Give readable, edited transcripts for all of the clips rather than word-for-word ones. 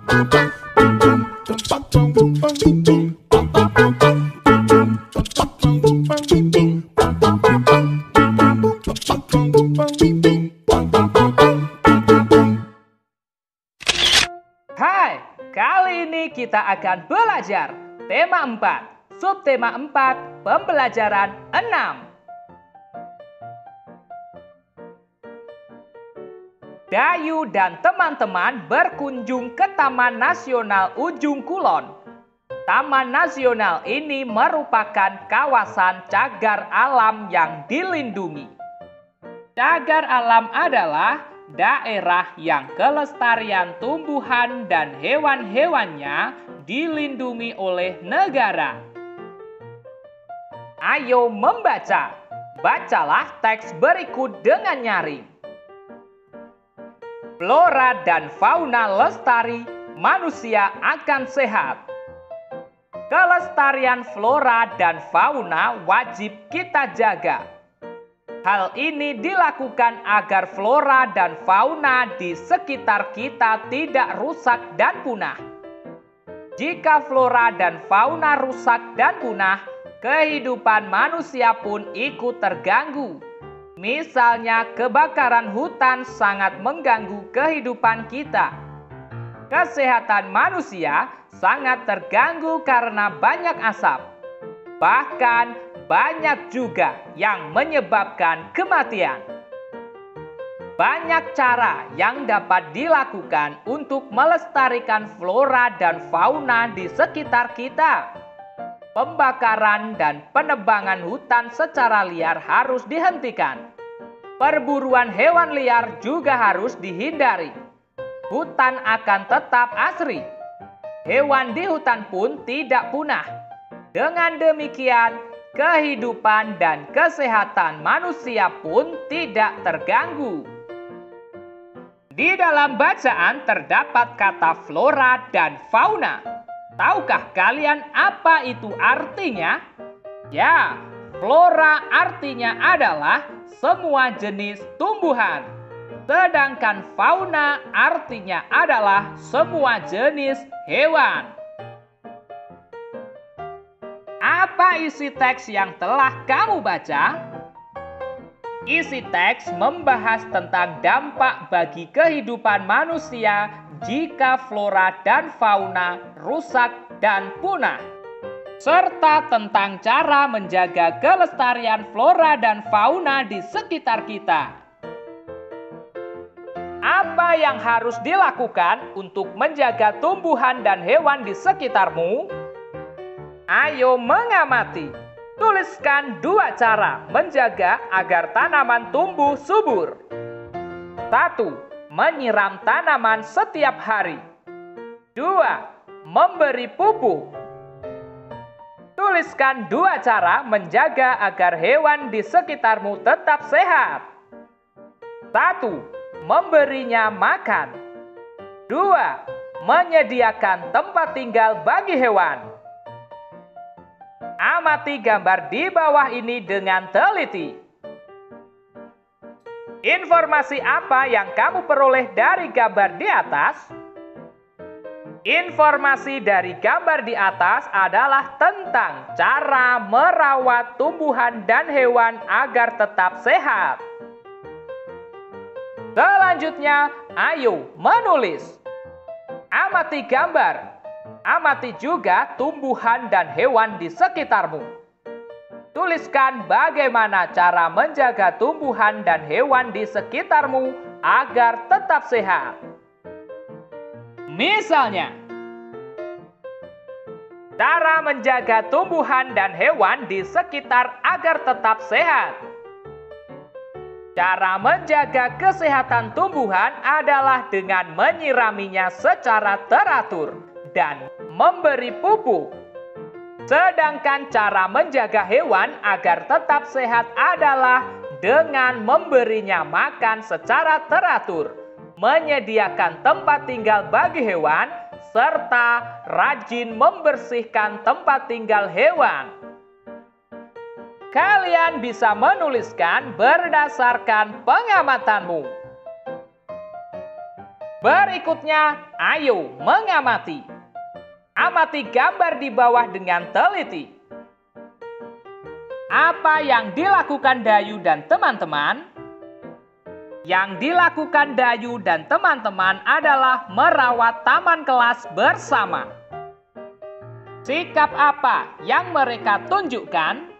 Hai, kali ini kita akan belajar tema 4, subtema 4, pembelajaran 6. Dayu dan teman-teman berkunjung ke Taman Nasional Ujung Kulon. Taman Nasional ini merupakan kawasan cagar alam yang dilindungi. Cagar alam adalah daerah yang kelestarian tumbuhan dan hewan-hewannya dilindungi oleh negara. Ayo membaca. Bacalah teks berikut dengan nyaring. Flora dan fauna lestari, manusia akan sehat. Kelestarian flora dan fauna wajib kita jaga. Hal ini dilakukan agar flora dan fauna di sekitar kita tidak rusak dan punah. Jika flora dan fauna rusak dan punah, kehidupan manusia pun ikut terganggu. Misalnya, kebakaran hutan sangat mengganggu kehidupan kita. Kesehatan manusia sangat terganggu karena banyak asap. Bahkan, banyak juga yang menyebabkan kematian. Banyak cara yang dapat dilakukan untuk melestarikan flora dan fauna di sekitar kita. Pembakaran dan penebangan hutan secara liar harus dihentikan. Perburuan hewan liar juga harus dihindari. Hutan akan tetap asri. Hewan di hutan pun tidak punah. Dengan demikian, kehidupan dan kesehatan manusia pun tidak terganggu. Di dalam bacaan terdapat kata flora dan fauna. Tahukah kalian apa itu artinya? Ya, flora artinya adalah semua jenis tumbuhan. Sedangkan fauna artinya adalah semua jenis hewan. Apa isi teks yang telah kamu baca? Isi teks membahas tentang dampak bagi kehidupan manusia jika flora dan fauna rusak dan punah, serta tentang cara menjaga kelestarian flora dan fauna di sekitar kita. Apa yang harus dilakukan untuk menjaga tumbuhan dan hewan di sekitarmu? Ayo mengamati. Tuliskan 2 cara menjaga agar tanaman tumbuh subur. 1. Menyiram tanaman setiap hari. 2. Memberi pupuk. Tuliskan 2 cara menjaga agar hewan di sekitarmu tetap sehat. 1. Memberinya makan. 2. Menyediakan tempat tinggal bagi hewan. Amati gambar di bawah ini dengan teliti. Informasi apa yang kamu peroleh dari gambar di atas? Informasi dari gambar di atas adalah tentang cara merawat tumbuhan dan hewan agar tetap sehat. Selanjutnya, ayo menulis. Amati gambar. Amati juga tumbuhan dan hewan di sekitarmu. Tuliskan bagaimana cara menjaga tumbuhan dan hewan di sekitarmu agar tetap sehat. Misalnya, cara menjaga tumbuhan dan hewan di sekitar agar tetap sehat. Cara menjaga kesehatan tumbuhan adalah dengan menyiraminya secara teratur dan memberi pupuk. Sedangkan cara menjaga hewan agar tetap sehat adalah dengan memberinya makan secara teratur, menyediakan tempat tinggal bagi hewan, serta rajin membersihkan tempat tinggal hewan. Kalian bisa menuliskan berdasarkan pengamatanmu. Berikutnya, ayo mengamati. Amati gambar di bawah dengan teliti. Apa yang dilakukan Dayu dan teman-teman? Yang dilakukan Dayu dan teman-teman adalah merawat taman kelas bersama. Sikap apa yang mereka tunjukkan?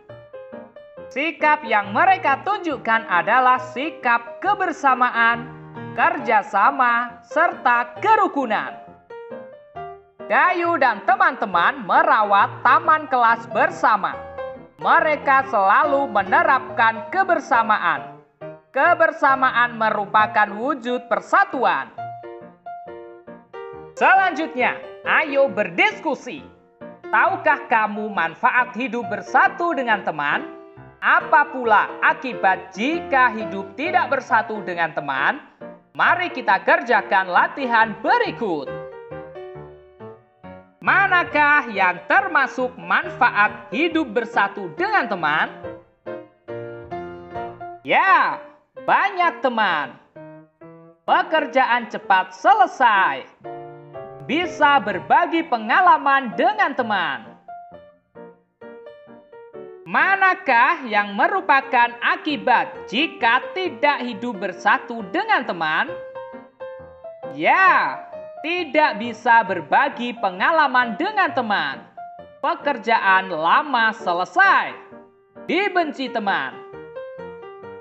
Sikap yang mereka tunjukkan adalah sikap kebersamaan, kerjasama, serta kerukunan. Dayu dan teman-teman merawat taman kelas bersama. Mereka selalu menerapkan kebersamaan. Kebersamaan merupakan wujud persatuan. Selanjutnya, ayo berdiskusi. Tahukah kamu manfaat hidup bersatu dengan teman? Apa pula akibat jika hidup tidak bersatu dengan teman? Mari kita kerjakan latihan berikut. Manakah yang termasuk manfaat hidup bersatu dengan teman? Ya, banyak teman. Pekerjaan cepat selesai. Bisa berbagi pengalaman dengan teman. Manakah yang merupakan akibat jika tidak hidup bersatu dengan teman? Ya, tidak bisa berbagi pengalaman dengan teman. Pekerjaan lama selesai. Dibenci teman.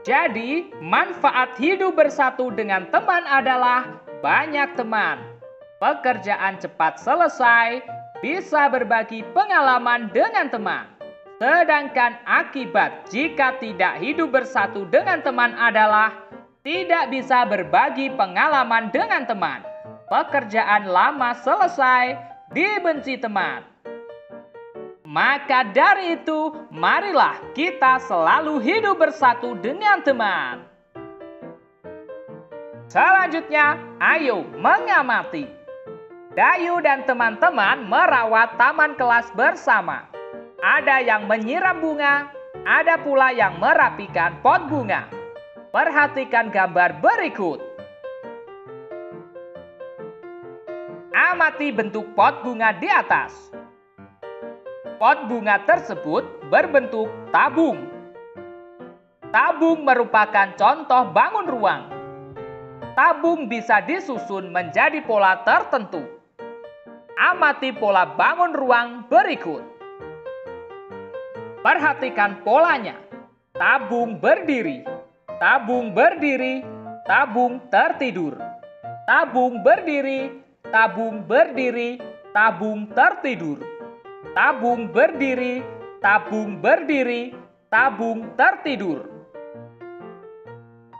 Jadi, manfaat hidup bersatu dengan teman adalah banyak teman. Pekerjaan cepat selesai, bisa berbagi pengalaman dengan teman. Sedangkan akibat jika tidak hidup bersatu dengan teman adalah tidak bisa berbagi pengalaman dengan teman. Pekerjaan lama selesai, dibenci teman. Maka dari itu, marilah kita selalu hidup bersatu dengan teman. Selanjutnya, ayo mengamati. Dayu dan teman-teman merawat taman kelas bersama. Ada yang menyiram bunga, ada pula yang merapikan pot bunga. Perhatikan gambar berikut. Amati bentuk pot bunga di atas. Pot bunga tersebut berbentuk tabung. Tabung merupakan contoh bangun ruang. Tabung bisa disusun menjadi pola tertentu. Amati pola bangun ruang berikut. Perhatikan polanya. Tabung berdiri, tabung berdiri, tabung tertidur. Tabung berdiri, tabung berdiri, tabung tertidur. Tabung berdiri, tabung berdiri, tabung tertidur.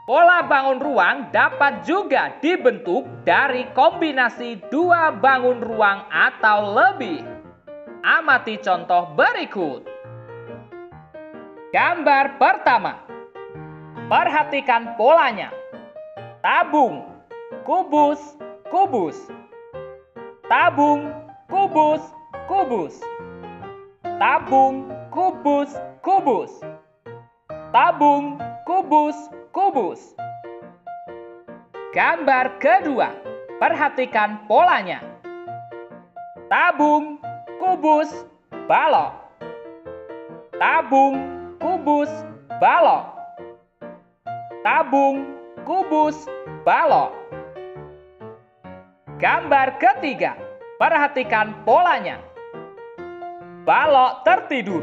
Pola bangun ruang dapat juga dibentuk dari kombinasi dua bangun ruang atau lebih. Amati contoh berikut. Gambar pertama. Perhatikan polanya. Tabung, kubus, kubus. Tabung, kubus, kubus. Tabung, kubus, kubus. Tabung, kubus, kubus. Gambar kedua. Perhatikan polanya. Tabung, kubus, balok. Tabung, kubus, balok. Tabung, kubus, balok. Gambar ketiga. Perhatikan polanya. Balok tertidur,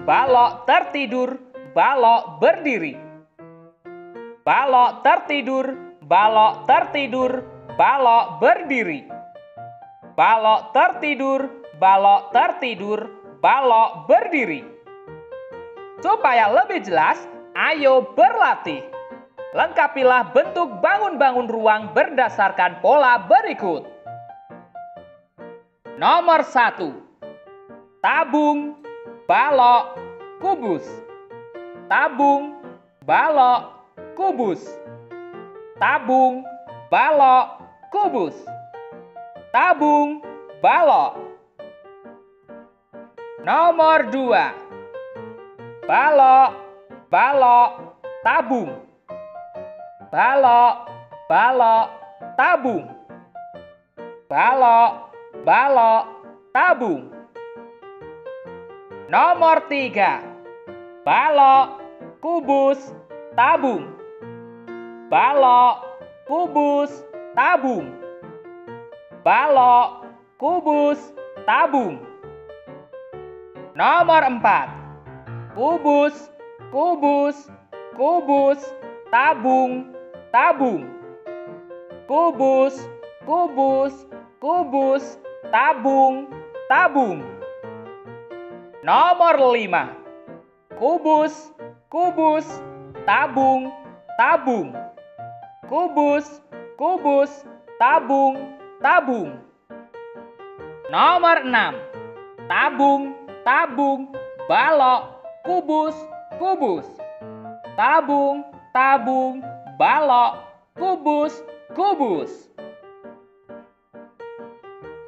balok tertidur, balok berdiri. Balok tertidur, balok tertidur, balok berdiri. Balok tertidur, balok tertidur, balok berdiri. Supaya lebih jelas, ayo berlatih. Lengkapilah bentuk bangun-bangun ruang berdasarkan pola berikut. Nomor 1. Tabung, balok, kubus. Tabung, balok, kubus. Tabung, balok, kubus. Tabung, balok. Nomor 2. Balok, balok, tabung. Balok, balok, tabung. balok, balok, tabung. Nomor 3, balok, kubus, tabung. Balok, kubus, tabung. Balok, kubus, tabung. Nomor 4, kubus, kubus, kubus, tabung, tabung. Kubus, kubus, kubus, tabung, tabung. Nomor 5, kubus, kubus, tabung, tabung. Kubus, kubus, tabung, tabung. Nomor 6, tabung, tabung, balok, kubus, kubus. Tabung, tabung, balok, kubus, kubus.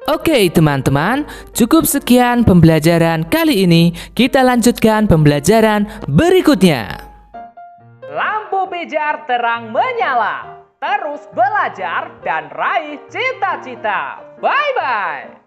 Oke teman-teman, cukup sekian pembelajaran kali ini. Kita lanjutkan pembelajaran berikutnya. Lampu pijar terang menyala. Terus belajar dan raih cita-cita. Bye-bye.